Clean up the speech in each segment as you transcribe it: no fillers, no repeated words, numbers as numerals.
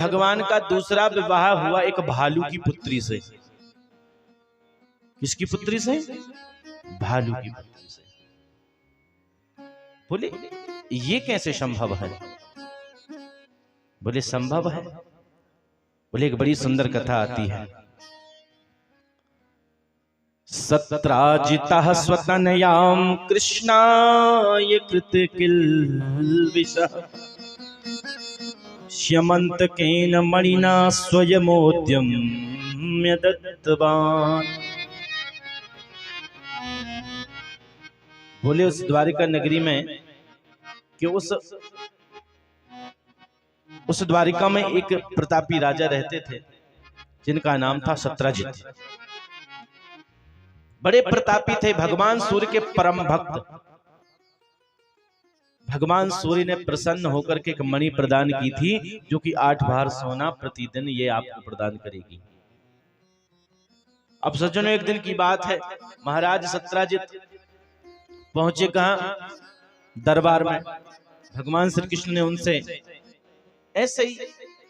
भगवान का दूसरा विवाह हुआ एक भालू की पुत्री से। किसकी पुत्री से? भालू की पुत्री से। बोले ये कैसे संभव है? बोले संभव है। बोले एक बड़ी सुंदर कथा आती है। सत्राजिता स्वतनयाम कृष्णाय कृतकिल्बिषः श्यमंतकेन मणिना स्वयमोद्यम्य दत्तवान्। बोले उस द्वारिका नगरी में कि उस द्वारिका में एक प्रतापी राजा रहते थे जिनका नाम था सत्राजित। बड़े प्रतापी थे, भगवान सूर्य के परम भक्त। भगवान सूर्य ने प्रसन्न होकर के एक मणि प्रदान की थी जो कि 8 भार सोना प्रतिदिन ये आपको प्रदान करेगी। अब सज्जनों, एक दिन की बात है, महाराज सत्राजित पहुंचे कहां? दरबार में। भगवान श्री कृष्ण ने उनसे ऐसे ही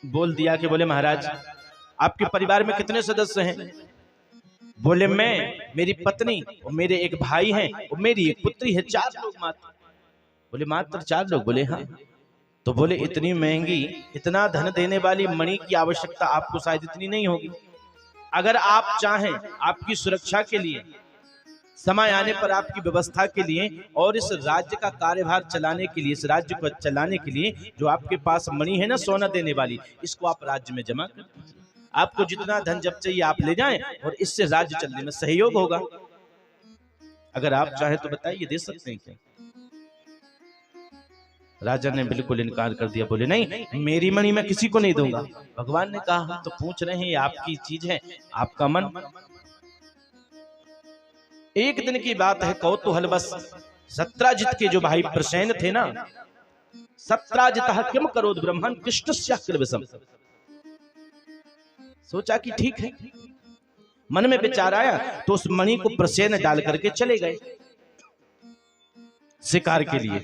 बोल दिया कि बोले महाराज आपके परिवार में कितने सदस्य हैं? बोले मैं, मेरी पत्नी और मेरे एक भाई हैं और मेरी एक पुत्री है, 4 लोग मात्र। बोले मात्र 4 लोग? बोले हाँ। तो बोले इतनी महंगी, इतना धन देने वाली मणि की आवश्यकता आपको शायद इतनी नहीं होगी। अगर आप चाहें आपकी सुरक्षा के लिए, समय आने पर आपकी व्यवस्था के लिए और इस राज्य का कार्यभार चलाने के लिए, इस राज्य को चलाने के लिए जो आपके पास मणि है ना सोना देने वाली, इसको आप राज्य में जमा कर दीजिए। आपको जितना धन जब चाहिए आप ले जाएं और इससे राज्य चलने में सहयोग होगा। अगर आप चाहें तो बताइए, दे सकते हैं क्या? राजा ने बिल्कुल इनकार कर दिया। बोले नहीं, मेरी मणि मैं किसी को नहीं दूंगा। भगवान ने कहा हम तो पूछ रहे हैं, ये आपकी चीज है, आपका मन। एक दिन की बात है, कौतूहलवश सत्राजित के जो भाई प्रसेन थे ना, सत्राजितः किम करोद ब्रह्मन् कृष्णस्याकृविषम्। सोचा कि ठीक है, मन में विचार आया तो उस मणि को प्रसेन डाल करके चले गए शिकार के लिए।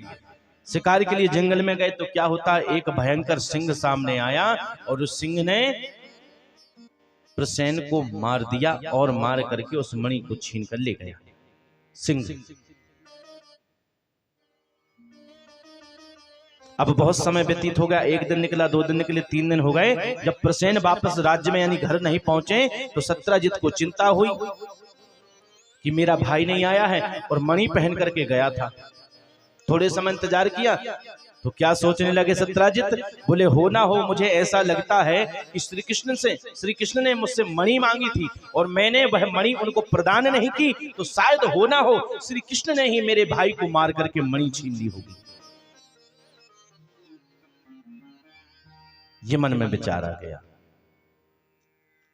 शिकार के लिए जंगल में गए तो क्या होता, एक भयंकर सिंह सामने आया और उस सिंह ने प्रसेन को मार दिया और मार करके उस मणि को छीन कर ले गया सिंह। अब बहुत समय व्यतीत हो गया, 1 दिन निकला, 2 दिन निकले, 3 दिन हो गए। जब प्रसेन वापस राज्य में यानी घर नहीं पहुंचे तो सत्राजित को चिंता हुई कि मेरा भाई नहीं आया है और मणि पहन करके गया था। थोड़े समय इंतजार किया तो क्या सोचने लगे सत्राजित, बोले हो ना हो मुझे ऐसा लगता है कि श्री कृष्ण ने मुझसे मणि मांगी थी और मैंने वह मणि उनको प्रदान नहीं की, तो शायद हो ना हो श्री कृष्ण ने ही मेरे भाई को मार करके मणि छीन ली होगी। ये मन में विचार आ गया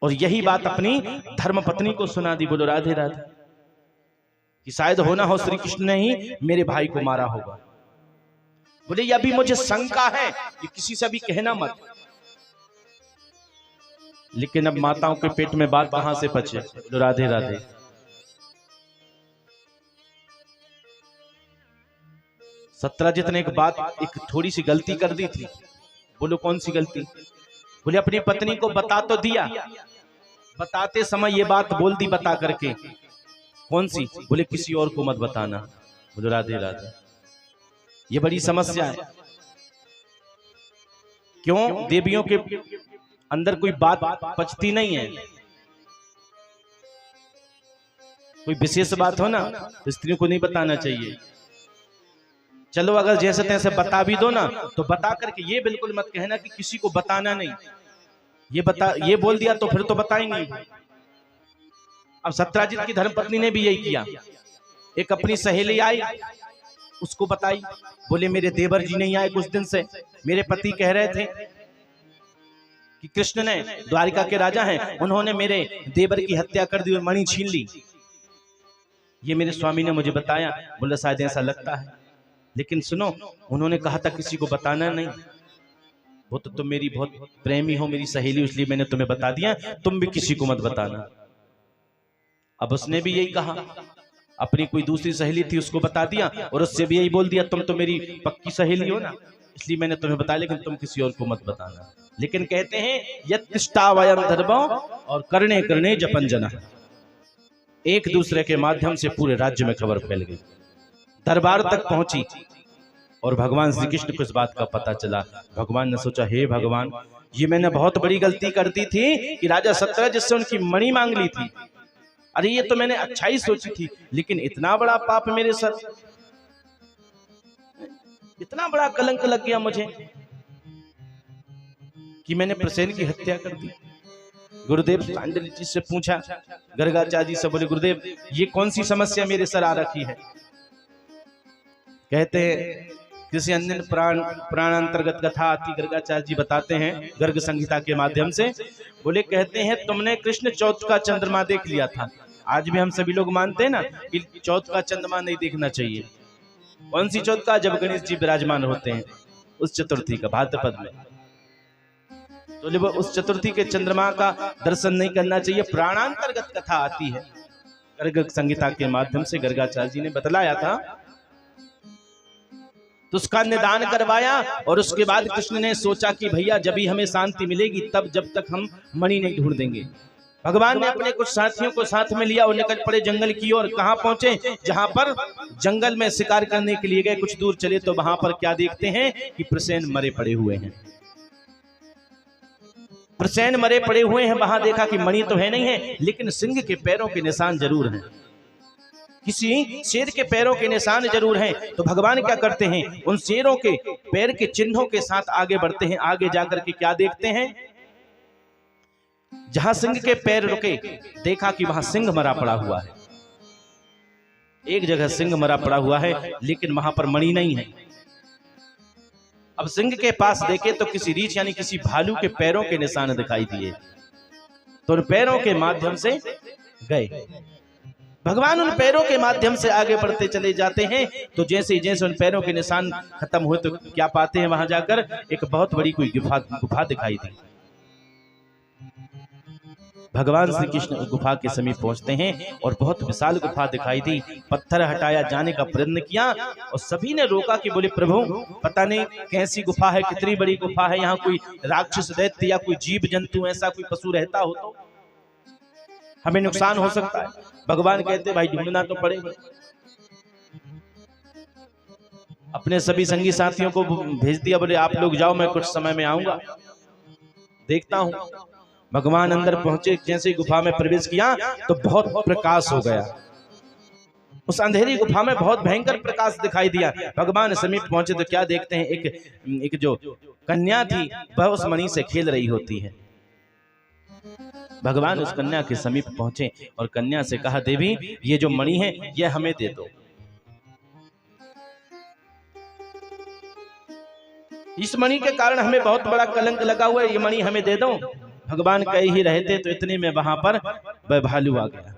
और यही बात अपनी धर्मपत्नी को सुना दी। बोलो राधे राधे, कि शायद होना हो श्री कृष्ण ने ही मेरे भाई को मारा होगा। बोले ये अभी मुझे शंका है, ये किसी से भी कहना मत। लेकिन अब माताओं के पेट में बात कहां से पचे। बोलो राधे राधे। सत्राजित ने एक थोड़ी सी गलती कर दी थी। बोलो कौन सी गलती? बोले अपनी पत्नी को बता तो दिया, बताते समय ये बात बोल दी बता करके। कौन सी? बोले किसी और को मत बताना। बोलो राधे राधे। ये बड़ी समस्या है। क्यों? देवियों के अंदर कोई बात पचती नहीं है। कोई विशेष बात हो ना तो स्त्रियों को नहीं बताना चाहिए। चलो अगर जैसे तैसे बता भी दो ना तो बता करके ये बिल्कुल मत कहना कि किसी को बताना नहीं। ये बोल दिया तो फिर तो बताएंगे। अब सत्राजित की धर्मपत्नी ने भी यही किया। एक अपनी सहेली आई, उसको बताई। बोले मेरे देवर जी नहीं आए कुछ दिन से, मेरे पति कह रहे थे कि कृष्ण ने, द्वारिका के राजा हैं, उन्होंने मेरे देवर की हत्या कर दी और मणि छीन ली। ये मेरे स्वामी ने मुझे बताया। बोले शायद ऐसा लगता है, लेकिन सुनो उन्होंने कहा था किसी को बताना नहीं। वो तो तुम मेरी बहुत प्रेमी हो, मेरी सहेली, इसलिए मैंने तुम्हें बता दिया, तुम भी किसी को मत बताना। अब उसने भी यही कहा, अपनी कोई दूसरी सहेली थी उसको बता दिया और उससे भी यही बोल दिया तुम तो मेरी पक्की सहेली हो ना, इसलिए मैंने तुम्हें बताया, लेकिन तुम किसी और को मत बताना। लेकिन कहते हैं यत्तिष्ठा वयं धर्मो और करणे करणे जपन जना, एक दूसरे के माध्यम से पूरे राज्य में खबर फैल गई, दरबार तक पहुंची और भगवान श्री कृष्ण को इस बात का पता चला। भगवान ने सोचा, हे भगवान, ये मैंने बहुत बड़ी गलती कर दी थी कि राजा सत्यराज से उनकी मणि मांग ली थी। अरे ये तो मैंने अच्छा ही सोची थी, लेकिन इतना बड़ा पाप मेरे सर, इतना बड़ा कलंक लग गया मुझे कि मैंने प्रसेन की हत्या कर दी। गुरुदेव सांडिल्य जी से पूछा, गर्गाचार्य जी से बोले, गुरुदेव ये कौन सी समस्या मेरे सर आ रखी है? कहते हैं किसी अन्य प्राणांतर्गत कथा आती, गर्गाचार्य जी बताते हैं गर्ग संहिता के माध्यम से, बोले कहते हैं तुमने कृष्ण चौथ का चंद्रमा देख लिया था। आज भी हम सभी लोग मानते हैं ना कि चौथ का चंद्रमा नहीं देखना चाहिए। कौन सी चौथ का? जब गणेश जी विराजमान होते हैं, उस चतुर्थी का, भाद्रपद में। तो जब उस चतुर्थी के चंद्रमा का दर्शन नहीं करना चाहिए। प्राणांतर्गत कथा आती है गर्ग संहिता के माध्यम से, गर्गाचार्य जी ने बतलाया था। तो उसका निदान करवाया और उसके बाद कृष्ण ने सोचा कि भैया जब ही हमें शांति मिलेगी तब, जब तक हम मणि नहीं ढूंढ देंगे। भगवान ने अपने कुछ साथियों को साथ में लिया और निकल पड़े जंगल की ओर। कहां पहुंचे? जहां पर जंगल में शिकार करने के लिए गए। कुछ दूर चले तो वहां पर क्या देखते हैं कि प्रसेन मरे पड़े हुए हैं। प्रसेन मरे पड़े हुए हैं। वहां देखा कि मणि तो है नहीं है, लेकिन सिंह के पैरों के निशान जरूर हैं, किसी शेर के पैरों के निशान जरूर हैं। तो भगवान क्या करते हैं, उन शेरों के पैर के चिन्हों के साथ आगे बढ़ते हैं। आगे जाकर के क्या देखते हैं, जहां सिंह के पैर रुके देखा कि वहां सिंह मरा पड़ा हुआ है। एक जगह सिंह मरा पड़ा हुआ है, लेकिन वहां पर मणि नहीं है। अब सिंह के पास देखे तो किसी रीछ यानी किसी भालू के पैरों के निशान दिखाई दिए। तो उन पैरों के माध्यम से गए। भगवान उन पैरों के माध्यम से आगे बढ़ते चले जाते हैं। तो जैसे जैसे उन पैरों के निशान खत्म हुए तो क्या पाते हैं, वहां जाकर एक बहुत बड़ी कोई गुफा दिखाई दी। भगवान श्री कृष्ण उस गुफा के समीप पहुंचते हैं और बहुत विशाल गुफा दिखाई दी। पत्थर हटाया, जाने का प्रयत्न किया और सभी ने रोका कि बोले प्रभु पता नहीं कैसी गुफा है, कितनी बड़ी गुफा है, यहाँ कोई राक्षस दैत्य या कोई जीव जंतु ऐसा कोई पशु रहता हो तो हमें नुकसान हो सकता है। भगवान कहते भाई ढूंढना तो पड़ेगा। अपने सभी संगी साथियों को भेज दिया, बोले आप लोग जाओ, मैं कुछ समय में आऊंगा, देखता हूं। भगवान अंदर पहुंचे, जैसे गुफा में प्रवेश किया तो बहुत प्रकाश हो गया। उस अंधेरी गुफा में बहुत भयंकर प्रकाश दिखाई दिया। भगवान समीप पहुंचे तो क्या देखते हैं, एक जो कन्या थी वह उस मणि से खेल रही होती है। भगवान उस कन्या के समीप पहुंचे और कन्या से कहा, देवी ये जो मणि है ये हमें दे दो। इस मणि के कारण हमें बहुत बड़ा कलंक लगा हुआ है, ये मणि हमें दे दो। भगवान कह ही रहे थे तो इतने में वहां पर वह भालू आ गया,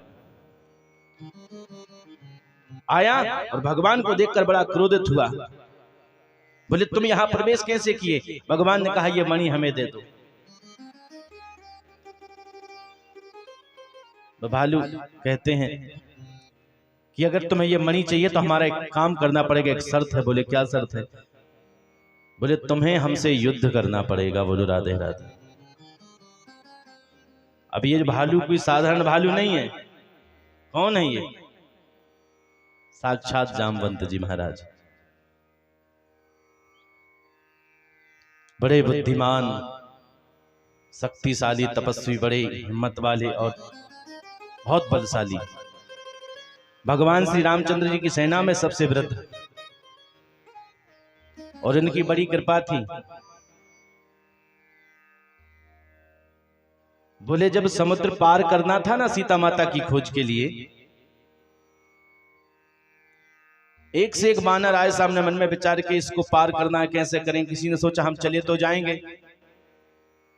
आया और भगवान को देखकर बड़ा क्रोधित हुआ। बोले तुम यहां प्रवेश कैसे किए? भगवान ने कहा ये मणि हमें दे दो। तो भालू कहते हैं कि अगर तुम्हें ये मणि चाहिए तो हमारा एक काम करना पड़ेगा, एक शर्त है। बोले क्या शर्त है? बोले तुम्हें हमसे युद्ध करना पड़ेगा। बोलो राधे राधे। अब ये भालू कोई साधारण भालू नहीं है। कौन है ये? साक्षात जामवंत जी महाराज, बड़े बुद्धिमान, शक्तिशाली, तपस्वी, बड़े हिम्मत वाले और बहुत बलशाली। भगवान श्री रामचंद्र जी की सेना में सबसे वृद्ध, और इनकी बड़ी कृपा थी। बोले जब समुद्र पार करना था ना सीता माता की खोज के लिए, एक से एक वानर आए सामने, मन में विचार के इसको पार करना है, कैसे करें। किसी ने सोचा हम चले तो जाएंगे,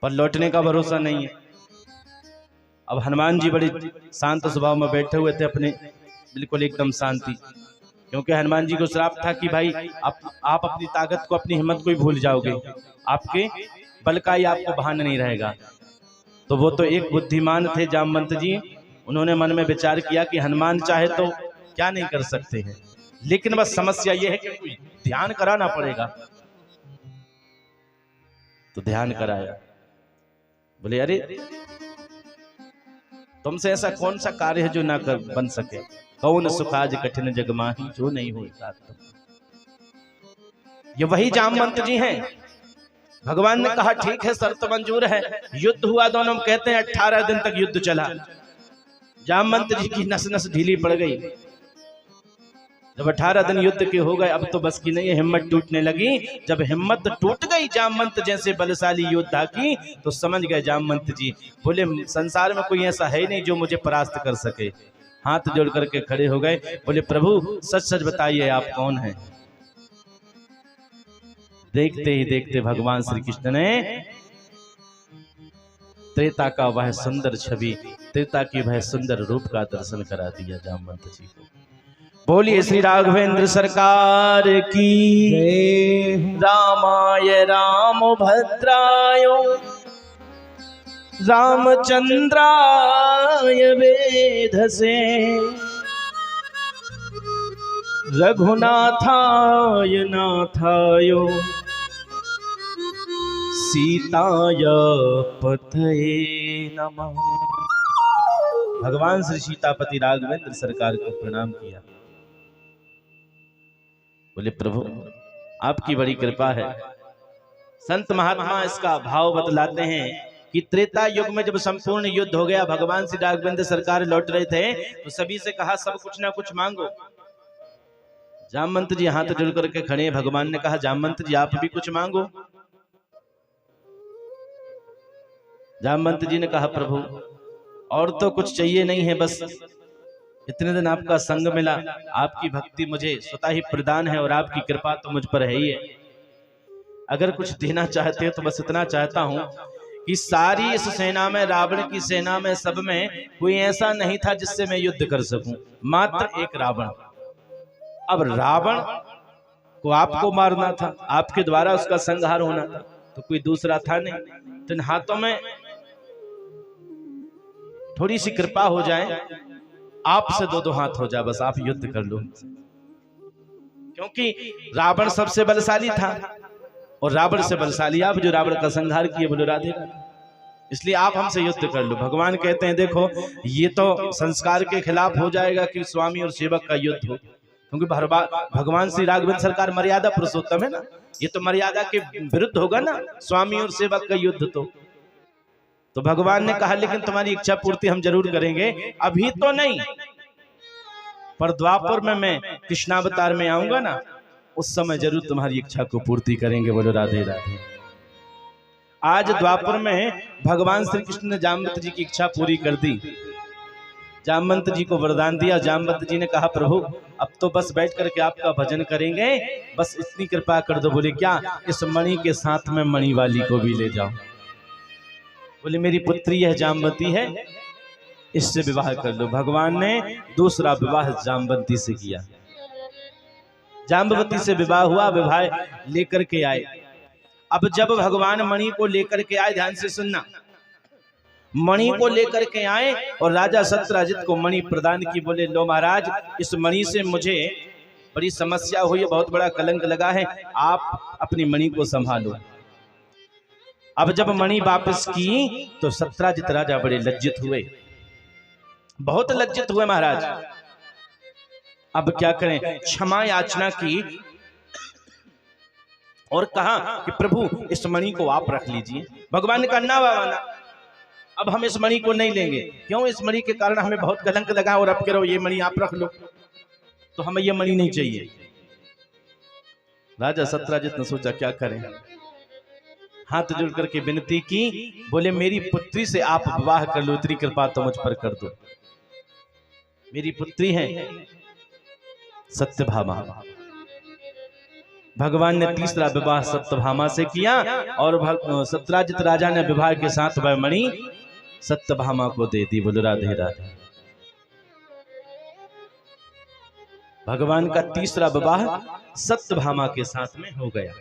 पर लौटने का भरोसा नहीं है। अब हनुमान जी बड़े शांत स्वभाव में बैठे हुए थे, अपने बिल्कुल एकदम शांति, क्योंकि हनुमान जी को श्राप था कि भाई आप अपनी ताकत को, अपनी हिम्मत को ही भूल जाओगे, आपके बल का ही आपको भान नहीं रहेगा। तो वो तो एक बुद्धिमान थे जामवंत जी, उन्होंने मन में विचार किया कि हनुमान चाहे तो क्या नहीं कर सकते हैं, लेकिन बस समस्या ये है कि ध्यान कराना पड़ेगा। तो ध्यान कराया। बोले अरे तुमसे ऐसा कौन सा कार्य है जो ना कर बन सके, कौन सुख आज कठिन जग माही जो नहीं हो साथ। ये वही जामवंत जी हैं। भगवान ने कहा ठीक है शर्त मंजूर है। युद्ध हुआ, दोनों कहते हैं 18 दिन तक युद्ध चला। जामवंत जी की नस नस ढीली पड़ गई। जब 18 दिन युद्ध के हो गए, अब तो बस की नहीं है, हिम्मत टूटने लगी। जब हिम्मत टूट गई जामवंत जैसे बलशाली योद्धा की, तो समझ गए जामवंत जी, बोले संसार में कोई ऐसा है नहीं जो मुझे परास्त कर सके। हाथ जोड़ करके खड़े हो गए। बोले प्रभु सच सच बताइए आप कौन हैं। देखते ही देखते भगवान श्री कृष्ण ने त्रेता का वह सुंदर छवि, त्रेता की वह सुंदर रूप का दर्शन करा दिया जामवंत जी को। बोलिए श्री राघवेंद्र सरकार की। रामाय राम भद्राय रामचंद्राय वेधसे रघुनाथाय नाथाय सीताय पतये नमः। भगवान श्री सीतापति राघवेंद्र सरकार को प्रणाम किया। बोले प्रभु आपकी बड़ी कृपा है। संत महात्मा इसका भाव बतलाते हैं कि त्रेता युग में जब संपूर्ण युद्ध हो गया, भगवान श्री राघवेंद्र सरकार लौट रहे थे, तो सभी से कहा सब कुछ ना कुछ मांगो। जामवंत जी हाथ जोड़ करके खड़े। भगवान ने कहा जामवंत जी आप भी कुछ मांगो। जामवंत जी ने कहा प्रभु और तो कुछ चाहिए नहीं है, बस इतने दिन आपका संग मिला, आपकी भक्ति मुझे स्वतः ही प्रदान है और आपकी कृपा तो मुझ पर है ही है। अगर कुछ देना चाहते हो तो बस इतना चाहता हूं कि सारी इस सेना में, रावण की सेना में, सब में कोई ऐसा नहीं था जिससे मैं युद्ध कर सकूं, मात्र एक रावण। अब रावण को आपको मारना था, आपके द्वारा उसका संहार होना था, तो कोई दूसरा था नहीं। तो इन हाथों में थोड़ी सी कृपा हो जाए, आपसे दो हाथ हो जाए, बस आप युद्ध कर लो। क्योंकि रावण सबसे बलशाली था और रावण से बलशाली आप, जो रावण का संहार किए। बोलो राधे राधे। इसलिए आप हमसे युद्ध कर लो। भगवान कहते हैं देखो ये तो संस्कार के खिलाफ हो जाएगा कि स्वामी और सेवक का युद्ध हो, क्योंकि भगवान श्री राघवेंद्र सरकार मर्यादा पुरुषोत्तम है ना, ये तो मर्यादा के विरुद्ध होगा ना स्वामी और सेवक का युद्ध। तो भगवान ने कहा लेकिन तुम्हारी इच्छा पूर्ति हम जरूर करेंगे, अभी तो नहीं, पर द्वापर में मैं कृष्णावतार में आऊंगा ना, उस समय जरूर तुम्हारी इच्छा को पूर्ति करेंगे। बोलो राधे राधे। आज द्वापर में भगवान श्री कृष्ण ने जामवंत जी की इच्छा पूरी कर दी, जामवंत जी को वरदान दिया। जामवंत जी ने कहा प्रभु अब तो बस बैठ करके आपका भजन करेंगे, बस इतनी कृपा कर दो। बोले क्या? इस मणि के साथ में मणि वाली को भी ले जाओ। बोले मेरी पुत्री यह जामवती है, इससे विवाह कर लो। भगवान ने दूसरा विवाह जामवती से किया। जाम्बवती से विवाह हुआ, विवाह लेकर के आए। अब जब भगवान मणि को लेकर के आए, ध्यान से सुनना, मणि को लेकर के आए और राजा सत्यराजित को मणि प्रदान की। बोले लो महाराज इस मणि से मुझे बड़ी समस्या हुई है, बहुत बड़ा कलंक लगा है, आप अपनी मणि को संभालो। अब जब मणि वापस की तो सत्यराजित राजा बड़े लज्जित हुए, बहुत लज्जित हुए महाराज। अब क्या करें? क्षमा याचना की और कहा कि प्रभु इस मणि को आप रख लीजिए। भगवान ने कहा ना बाबा ना, अब हम इस मणि को नहीं लेंगे। क्यों? इस मणि के कारण हमें बहुत कलंक लगा और अब कह रहे हो ये मणि आप रख लो, तो हमें ये मणि नहीं चाहिए। राजा सत्यराजित ने सोचा क्या करें, हाथ जोड़ करके विनती की। बोले मेरी पुत्री से आप विवाह कर लो, इतनी कृपा तो मुझ पर कर दो। मेरी पुत्री है सत्यभामा। भगवान ने तीसरा विवाह सत्यभामा से किया और सत्यराजित राजा ने विवाह के साथ वह मणि सत्यभामा को दे दी। बोलो राधे राधे। भगवान का तीसरा विवाह सत्यभामा के साथ में हो गया।